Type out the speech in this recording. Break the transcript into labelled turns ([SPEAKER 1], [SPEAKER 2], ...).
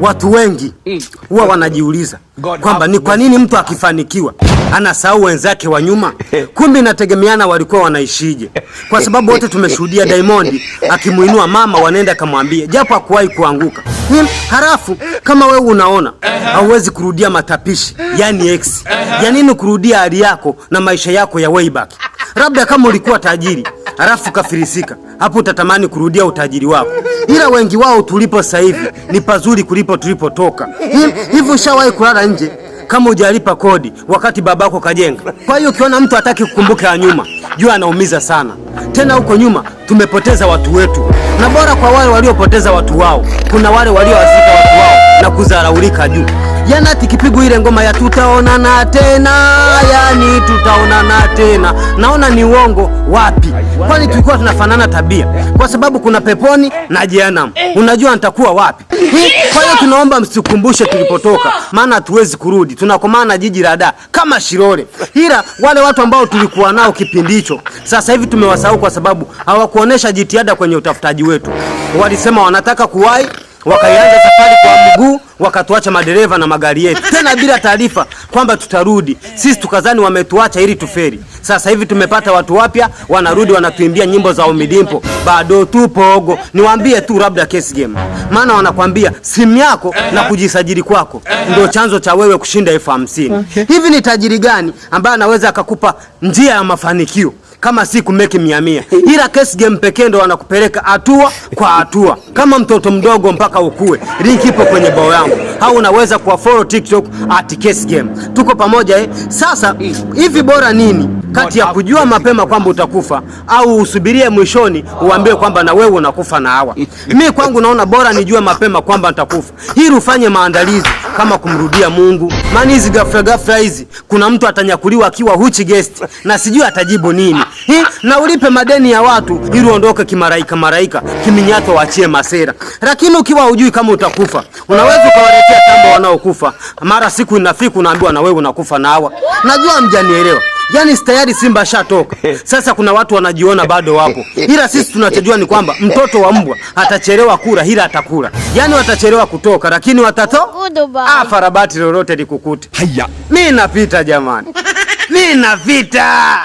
[SPEAKER 1] Watu wengi huwa wanajiuliza kwamba ni kwa nini mtu akifanikiwa anasahau wenzake wa nyuma. Kumbe inategemeana walikuwa wanaishije. Kwa sababu wote tumeshuhudia Diamond akimuinua mama, wanaenda kamwambia japo hakuwahi kuanguka. Halafu kama wewe unaona hauwezi kurudia matapishi, yani ex, ya nini kurudia hali yako na maisha yako ya way back? Labda kama ulikuwa tajiri halafu kafirisika, hapo utatamani kurudia utajiri wako. Ila wengi wao tulipo sasa hivi ni pazuri kulipo tulipotoka. Hivi ushawahi kulala nje kama hujalipa kodi wakati babako kajenga? Kwa hiyo ukiona mtu hataki kukumbuka ya nyuma, jua anaumiza sana. Tena huko nyuma tumepoteza watu wetu, na bora kwa wale waliopoteza watu wao, kuna wale waliowazika watu wao na kudharaulika juu. Yani ati kipigo ile ngoma ya tutaonana tena, yani tutaonana tena, naona ni uongo. Wapi? Kwani tulikuwa tunafanana tabia? Kwa sababu kuna peponi na jehanamu. Unajua nitakuwa wapi? Kwa hiyo tunaomba msikumbushe tulipotoka, maana hatuwezi kurudi. Tunakomana jiji la Dar kama Shilole. Ila wale watu ambao tulikuwa nao kipindi hicho sasa hivi tumewasahau, kwa sababu hawakuonesha jitihada kwenye utafutaji wetu. Walisema wanataka kuwahi, wakaianza safari kwa mguu, wakatuacha madereva na magari yetu, tena bila taarifa kwamba tutarudi. Sisi tukazani wametuacha ili tuferi. Sasa hivi tumepata watu wapya, wanarudi wanatuimbia nyimbo za Umidimpo, bado tupogo. Niwaambie tu labda Case Game, maana wanakwambia simu yako na kujisajili kwako ndio chanzo cha wewe kushinda 50,000. Hivi ni tajiri gani ambaye anaweza akakupa njia ya mafanikio kama si kumeki 100? Ila Case Game pekee ndo wanakupeleka hatua kwa hatua kama mtoto mdogo mpaka ukue. Link ipo kwenye bio yangu, au unaweza kufollow TikTok @CaseGame. Tuko pamoja. Sasa hivi bora nini kati ya kujua mapema kwamba utakufa au usubirie mwishoni uambiwe kwamba na wewe unakufa na hawa? Mimi kwangu naona bora nijue mapema kwamba nitakufa, ili ufanye maandalizi kama kumrudia Mungu. Maana hizi ghafla hizi, kuna mtu atanyakuliwa akiwa huchi guest na sijui atajibu nini. Na ulipe madeni ya watu ili uondoke kimaraika kiminyato, waachie masera. Lakini ukiwa hujui kama utakufa, unaweza ukawaletea tambo wanaokufa, mara siku inafika unaambiwa na wewe unakufa na hawa. Najua mjanielewa. Yani tayari Simba shatoka. Sasa kuna watu wanajiona bado wapo. Ila sisi tunachojua ni kwamba mtoto wa mbwa atachelewa kula ila atakula. Yani watachelewa kutoka lakini farabati lolote likukute. Mimi napita jamani. Mimi napita.